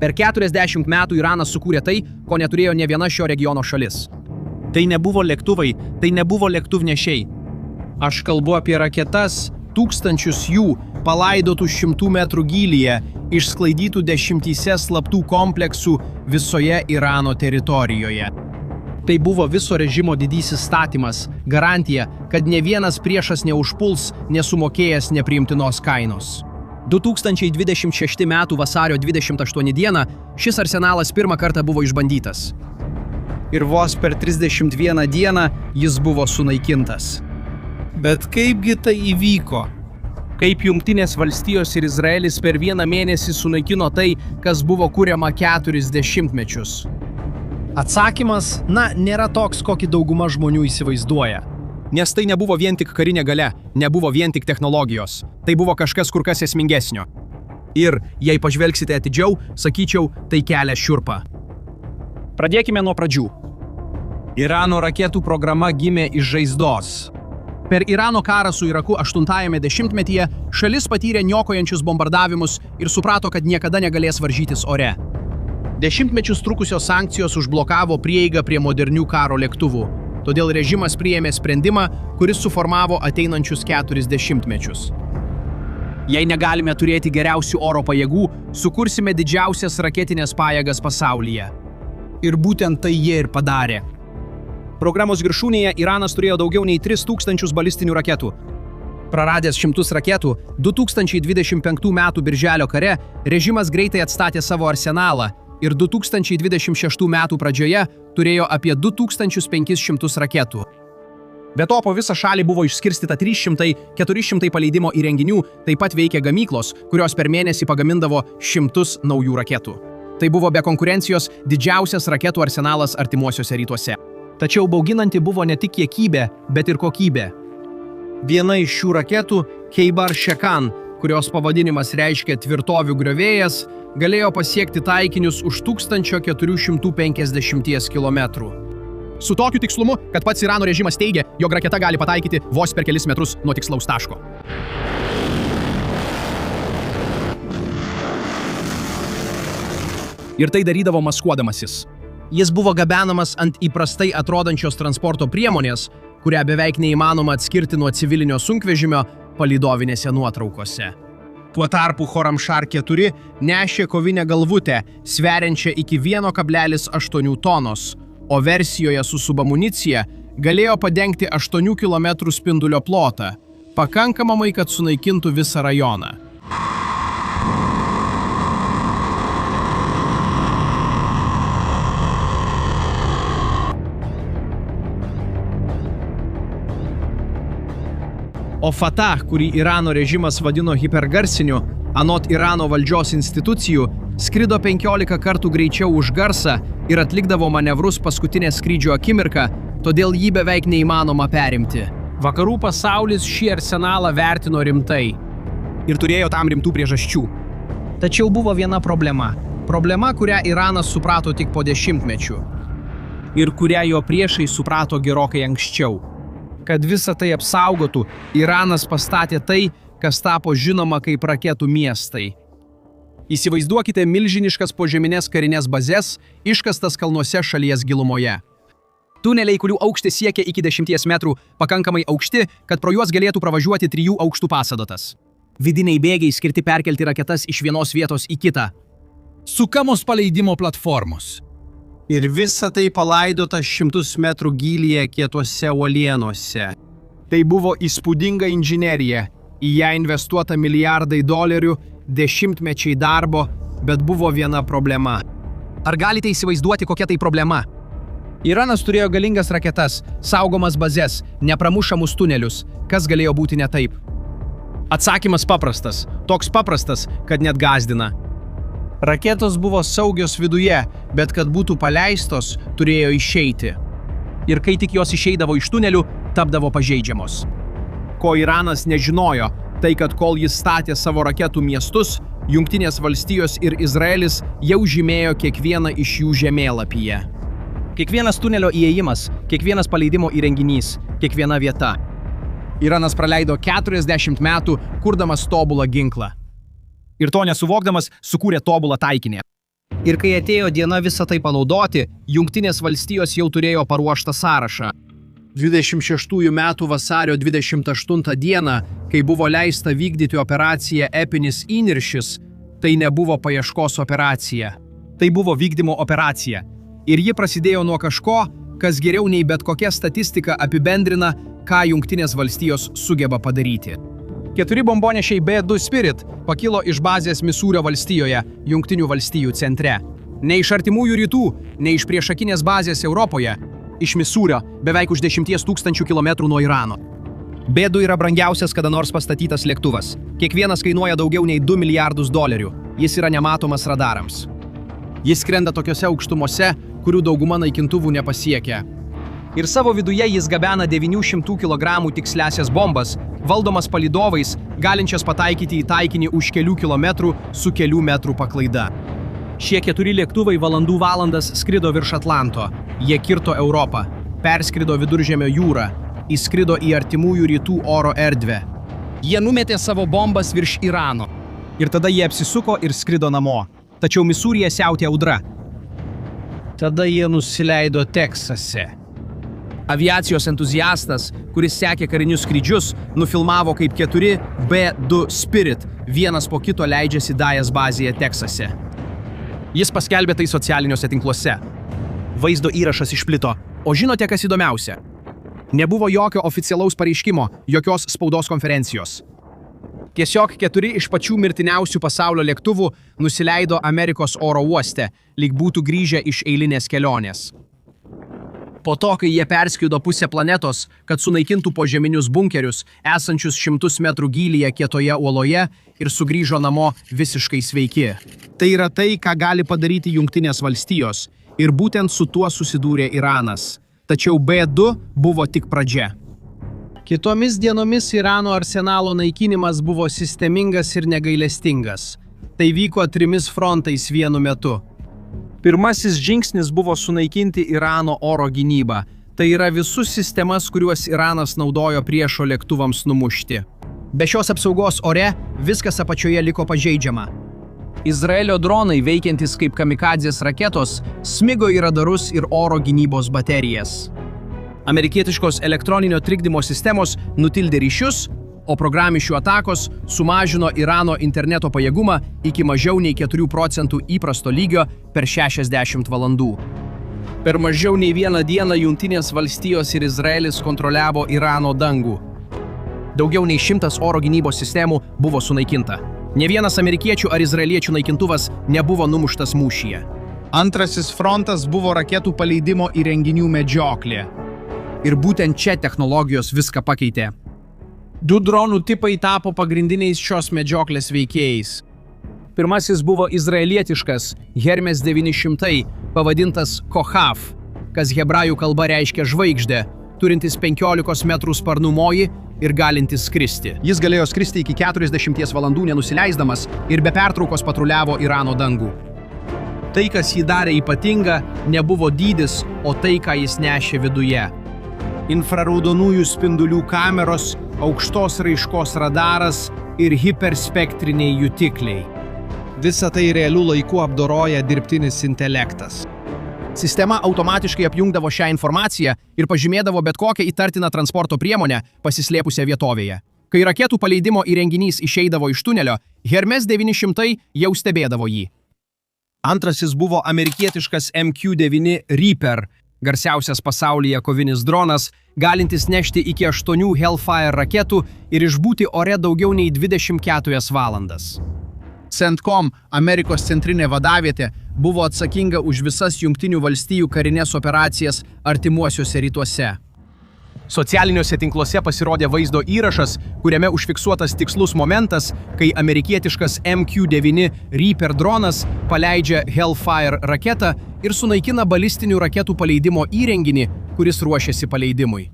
Per 40 metų Iranas sukūrė tai, ko neturėjo ne viena šio regiono šalis. Tai nebuvo lėktuvai, tai nebuvo lėktuvnešiai. Aš kalbu apie raketas, tūkstančius jų, palaidotų 100 metrų gylyje, išsklaidytų 10 slaptų kompleksų visoje Irano teritorijoje. Tai buvo viso režimo didysis statymas, garantija, kad ne vienas priešas neužpuls, nesumokėjęs nepriimtinos kainos. 2026 m. vasario 28 d. šis arsenalas pirmą kartą buvo išbandytas. Ir vos per 31 dieną jis buvo sunaikintas. Bet kaipgi tai įvyko? Kaip Jungtinės valstijos ir Izraelis per vieną mėnesį sunaikino tai, kas buvo kuriama 40 mečius? Atsakymas, nėra toks, kokį dauguma žmonių įsivaizduoja. Nes tai nebuvo vien tik karinė galia, nebuvo vien tik technologijos. Tai buvo kažkas kur kas esmingesnio. Ir, jei pažvelgsite atidžiau, sakyčiau, tai kelia šiurpą. Pradėkime nuo pradžių. Irano raketų programa gimė iš žaizdos. Per Irano karą su Iraku 80-ame dešimtmetyje šalis patyrė niokojančius bombardavimus ir suprato, kad niekada negalės varžytis ore. Dešimtmečius trukusios sankcijos užblokavo prieigą prie modernių karo lėktuvų. Todėl režimas priėmė sprendimą, kuris suformavo ateinančius 40 mečius. Jei negalime turėti geriausių oro pajėgų, sukursime didžiausias raketinės pajėgas pasaulyje. Ir būtent tai jie ir padarė. Programos viršūnėje Iranas turėjo daugiau nei 3000 balistinių raketų. Praradęs šimtus raketų, 2025 m. birželio kare režimas greitai atstatė savo arsenalą ir 2026 m. pradžioje turėjo apie 2500 raketų. Be to, po visą šalį buvo išskirstyta 300-400 paleidimo įrenginių, taip pat veikė gamyklos, kurios per mėnesį pagamindavo šimtus naujų raketų. Tai buvo be konkurencijos didžiausias raketų arsenalas artimuosiuose rytuose. Tačiau bauginanti buvo ne tik kiekybė, bet ir kokybė. Viena iš šių raketų, Kheibar Shekan, kurios pavadinimas reiškia tvirtovių griovėjas, galėjo pasiekti taikinius už 1450 km. Su tokiu tikslumu, kad pats Irano režimas teigia, jog raketa gali pataikyti vos per kelis metrus nuo tikslaus taško. Ir tai darydavo maskuodamasis. Jis buvo gabenamas ant įprastai atrodančios transporto priemonės, kurią beveik neįmanoma atskirti nuo civilinio sunkvežimio palydovinėse nuotraukose. Tuo tarpu Khorramshahr 4 nešė kovinę galvutę, sveriančią iki 1,8 tonos, o versijoje su subamunicija galėjo padengti 8 km spindulio plotą, pakankamai, kad sunaikintų visą rajoną. O Fatah, kurį Irano režimas vadino hipergarsiniu, anot Irano valdžios institucijų, skrido 15 kartų greičiau už garsą ir atlikdavo manevrus paskutinę skrydžio akimirką, todėl jį beveik neįmanoma perimti. Vakarų pasaulis šį arsenalą vertino rimtai ir turėjo tam rimtų priežasčių. Tačiau buvo viena problema. Problema, kurią Iranas suprato tik po dešimtmečių. Ir kurią jo priešai suprato gerokai anksčiau. Kad visą tai apsaugotų, Iranas pastatė tai, kas tapo žinoma kaip raketų miestai. Įsivaizduokite milžiniškas požeminės karinės bazes, iškastas kalnuose šalies gilumoje. Tuneliai, kurių aukštis siekia iki 10 metrų, pakankamai aukšti, kad pro juos galėtų pravažiuoti 3 aukštų pastatas. Vidiniai bėgiai skirti perkelti raketas iš vienos vietos į kitą. Sukamos paleidimo platformos. Ir visa tai palaidota 100 metrų gylyje kietuose uolienuose. Tai buvo įspūdinga inžinerija, į ją investuota milijardai dolerių, dešimtmečiai darbo, bet buvo viena problema. Ar galite įsivaizduoti, kokia tai problema? Iranas turėjo galingas raketas, saugomas bazes, nepramušamus tunelius. Kas galėjo būti ne taip? Atsakymas paprastas, toks paprastas, kad net gąsdina. Raketos buvo saugios viduje, bet kad būtų paleistos, turėjo išeiti. Ir kai tik jos išeidavo iš tunelių, tapdavo pažeidžiamos. Ko Iranas nežinojo, tai kad kol jis statė savo raketų miestus, Jungtinės valstijos ir Izraelis jau žymėjo kiekvieną iš jų žemėlapyje. Kiekvienas tunelio įėjimas, kiekvienas paleidimo įrenginys, kiekviena vieta. Iranas praleido 40 metų, kurdamas tobulą ginklą. Ir to nesuvokdamas, sukūrė tobulą taikinį. Ir kai atėjo diena visą tai panaudoti, Jungtinės valstijos jau turėjo paruoštą sąrašą. 26 metų vasario 28 dieną, kai buvo leista vykdyti operaciją Epinis įniršis, tai nebuvo paieškos operacija. Tai buvo vykdymo operacija. Ir ji prasidėjo nuo kažko, kas geriau nei bet kokia statistika apibendrina, ką Jungtinės valstijos sugeba padaryti. 4 bombonešiai B2 Spirit pakilo iš bazės Misūrio valstijoje, Jungtinių valstijų centre. Ne iš artimųjų rytų, ne iš priešakinės bazės Europoje, iš Misūrio, beveik už 10 000 kilometrų nuo Irano. B2 yra brangiausias kada nors pastatytas lėktuvas. Kiekvienas kainuoja daugiau nei $2 milijardus. Jis yra nematomas radarams. Jis skrenda tokiose aukštumose, kurių dauguma naikintuvų nepasiekia. Ir savo viduje jis gabena 900 kg tiksliasias bombas, valdomas palydovais, galinčias pataikyti į taikinį už kelių kilometrų su kelių metrų paklaida. Šie 4 lėktuvai valandas skrido virš Atlanto. Jie kirto Europą, perskrido Viduržemio jūrą, įskrido į artimųjų rytų oro erdvę. Jie numetė savo bombas virš Irano. Ir tada jie apsisuko ir skrido namo. Tačiau Misūryje siautė audra. Tada jie nusileido Teksase. Aviacijos entuziastas, kuris sekė karinius skrydžius, nufilmavo, kaip 4 B2 Spirit vienas po kito leidžiasi Dallas bazėje Teksase. Jis paskelbė tai socialiniuose tinkluose. Vaizdo įrašas išplito. O žinote, kas įdomiausia? Nebuvo jokio oficialaus pareiškimo, jokios spaudos konferencijos. Tiesiog 4 iš pačių mirtiniausių pasaulio lėktuvų nusileido Amerikos oro uoste, lyg būtų grįžę iš eilinės kelionės. Po to, kai jie perskrido pusę planetos, kad sunaikintų požeminius bunkerius, esančius 100 metrų gylyje kietoje uoloje, ir sugrįžo namo visiškai sveiki. Tai yra tai, ką gali padaryti Jungtinės valstijos, ir būtent su tuo susidūrė Iranas. Tačiau B2 buvo tik pradžia. Kitomis dienomis Irano arsenalo naikinimas buvo sistemingas ir negailestingas. Tai vyko 3 frontais vienu metu. Pirmasis žingsnis buvo sunaikinti Irano oro gynybą. Tai yra visus sistemas, kuriuos Iranas naudojo priešo lėktuvams numušti. Be šios apsaugos ore viskas apačioje liko pažeidžiama. Izraelio dronai, veikiantys kaip kamikadzės raketos, smigo į radarus ir oro gynybos baterijas. Amerikietiškos elektroninio trikdymo sistemos nutildė ryšius, o programišių atakos sumažino Irano interneto pajėgumą iki mažiau nei 4% įprasto lygio per 60 valandų. Per mažiau nei vieną dieną Jungtinės valstijos ir Izraelis kontroliavo Irano dangų. Daugiau nei 100 oro gynybos sistemų buvo sunaikinta. Ne vienas amerikiečių ar izraeliečių naikintuvas nebuvo numuštas mūšyje. Antrasis frontas buvo raketų paleidimo įrenginių medžioklė. Ir būtent čia technologijos viską pakeitė. 2 dronų tipai tapo pagrindiniais šios medžioklės veikėjais. Pirmasis buvo izraelietiškas Hermes 900, pavadintas Kohav, kas hebrajų kalba reiškia žvaigždę, turintis 15 metrų sparnų mojį ir galintis skristi. Jis galėjo skristi iki 40 valandų nenusileisdamas ir be pertraukos patruliavo Irano dangų. Tai, kas jį darė ypatinga, nebuvo dydis, o tai, ką jis nešė viduje. Infraraudonųjų spindulių kameros, aukštos raiškos radaras ir hiperspektriniai jutikliai. Visą tai realių laikų apdoroja dirbtinis intelektas. Sistema automatiškai apjungdavo šią informaciją ir pažymėdavo bet kokią įtartiną transporto priemonę pasislėpusią vietovėje. Kai raketų paleidimo įrenginys išeidavo iš tunelio, Hermes 900 jau stebėdavo jį. Antrasis buvo amerikietiškas MQ-9 Reaper, garsiausias pasaulyje kovinis dronas, galintis nešti iki 8 Hellfire raketų ir išbūti ore daugiau nei 24 valandas. CENTCOM, Amerikos centrinė vadavietė, buvo atsakinga už visas Jungtinių valstijų karinės operacijas artimuosiuose rytuose. Socialiniuose tinkluose pasirodė vaizdo įrašas, kuriame užfiksuotas tikslus momentas, kai amerikietiškas MQ-9 Reaper dronas paleidžia Hellfire raketą ir sunaikina balistinių raketų paleidimo įrenginį, kuris ruošiasi paleidimui.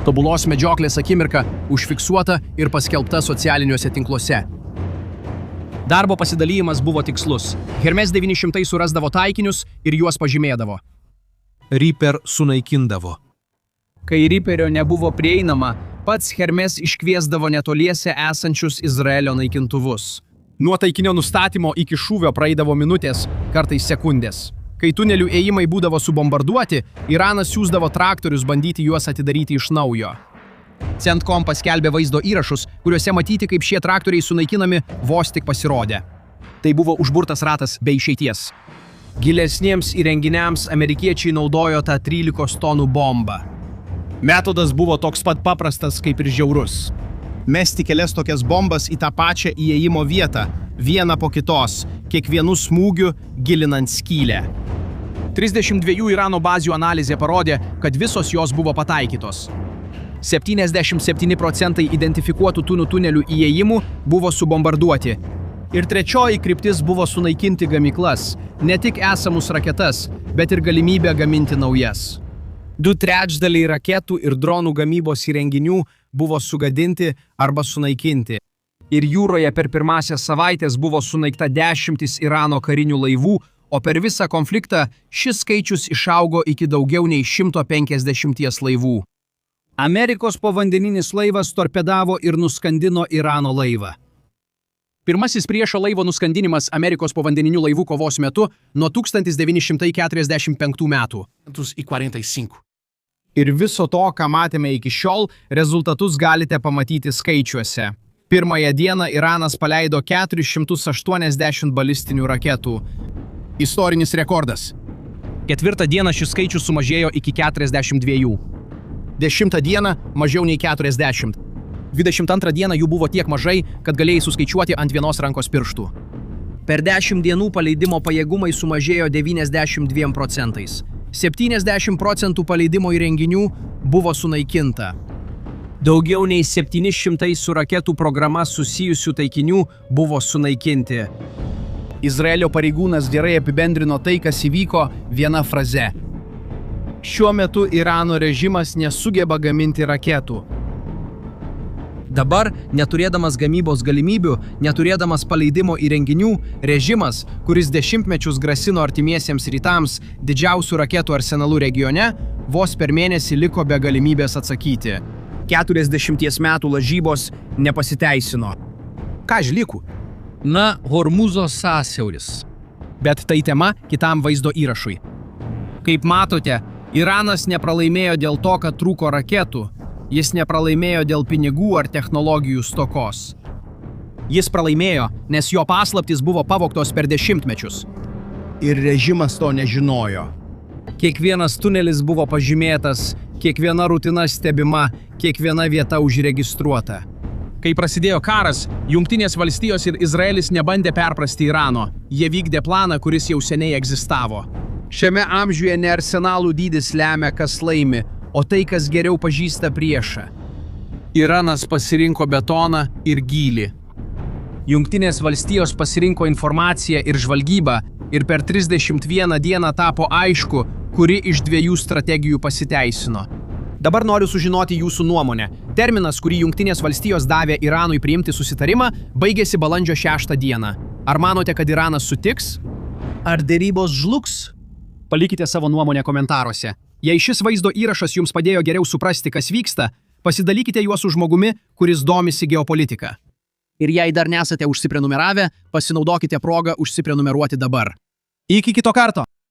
Tobulos medžioklės akimirka užfiksuota ir paskelbta socialiniuose tinkluose. Darbo pasidalymas buvo tikslus. Hermes 900 surasdavo taikinius ir juos pažymėdavo. Reaper sunaikindavo. Kai Reaperio nebuvo prieinama, Pats Hermes iškviesdavo netoliese esančius Izraelio naikintuvus. Nuo taikinio nustatymo iki šūvio praeidavo minutės, kartais sekundės. Kai tunelių ėjimai būdavo subombarduoti, Iranas siųsdavo traktorius bandyti juos atidaryti iš naujo. Centcom paskelbė vaizdo įrašus, kuriuose matyti, kaip šie traktoriai sunaikinami vos tik pasirodė. Tai buvo užburtas ratas be išeities. Gilesniems įrenginiams amerikiečiai naudojo tą 13 tonų bombą. Metodas buvo toks pat paprastas kaip ir žiaurus. Mesti kelias tokias bombas į tą pačią įėjimo vietą, vieną po kitos, kiekvienu smūgiu gilinant skylę. 32 Irano bazių analizė parodė, kad visos jos buvo pataikytos. 77% identifikuotų tunelių įėjimų buvo subombarduoti. Ir trečioji kryptis buvo sunaikinti gamyklas, ne tik esamus raketas, bet ir galimybę gaminti naujas. 2/3 raketų ir dronų gamybos įrenginių buvo sugadinti arba sunaikinti. Ir jūroje per pirmąsias savaitės buvo sunaikta 10 Irano karinių laivų, o per visą konfliktą šis skaičius išaugo iki daugiau nei 150 laivų. Amerikos povandeninis laivas torpedavo ir nuskandino Irano laivą. Pirmasis priešo laivo nuskandinimas Amerikos povandeninių laivų kovos metu nuo 1945 metų. Ir viso to, ką matėme iki šiol, rezultatus galite pamatyti skaičiuose. Pirmąją dieną Iranas paleido 480 balistinių raketų. Istorinis rekordas. Ketvirtą dieną šis skaičius sumažėjo iki 42. 10 dieną mažiau nei 40. 22 dieną jų buvo tiek mažai, kad galėjai suskaičiuoti ant vienos rankos pirštų. Per 10 dienų paleidimo pajėgumai sumažėjo 92%. 70% paleidimo įrenginių buvo sunaikinta. Daugiau nei 700 su raketų programa susijusių taikinių buvo sunaikinti. Izraelio pareigūnas gerai apibendrino tai, kas įvyko viena fraze. Šiuo metu Irano režimas nesugeba gaminti raketų. Dabar, neturėdamas gamybos galimybių, neturėdamas paleidimo įrenginių, režimas, kuris dešimtmečius grasino artimiesiems rytams didžiausių raketų arsenalų regione, vos per mėnesį liko be galimybės atsakyti. 40 metų lažybos nepasiteisino. Ką žlikų? Na, Hormuzo sąsiauris. Bet tai tema kitam vaizdo įrašui. Kaip matote, Iranas nepralaimėjo dėl to, kad trūko raketų. Jis nepralaimėjo dėl pinigų ar technologijų stokos. Jis pralaimėjo, nes jo paslaptys buvo pavogtos per dešimtmečius. Ir režimas to nežinojo. Kiekvienas tunelis buvo pažymėtas, kiekviena rutina stebima, kiekviena vieta užregistruota. Kai prasidėjo karas, Jungtinės valstijos ir Izraelis nebandė perprasti Irano. Jie vykdė planą, kuris jau seniai egzistavo. Šiame amžiuje ne arsenalų dydis lemia, kas laimi, o tai, kas geriau pažįsta priešą. Iranas pasirinko betoną ir gylį. Jungtinės valstijos pasirinko informaciją ir žvalgybą ir per 31 dieną tapo aišku, kuri iš dviejų strategijų pasiteisino. Dabar noriu sužinoti jūsų nuomonę. Terminas, kurį Jungtinės valstijos davė Iranui priimti susitarimą, baigėsi balandžio 6 dieną. Ar manote, kad Iranas sutiks? Ar derybos žlugs? Palikite savo nuomonę komentaruose. Jei šis vaizdo įrašas jums padėjo geriau suprasti, kas vyksta, pasidalykite juos su žmogumi, kuris domisi geopolitika. Ir jei dar nesate užsiprenumeravę, pasinaudokite progą užsiprenumeruoti dabar. Iki kito karto!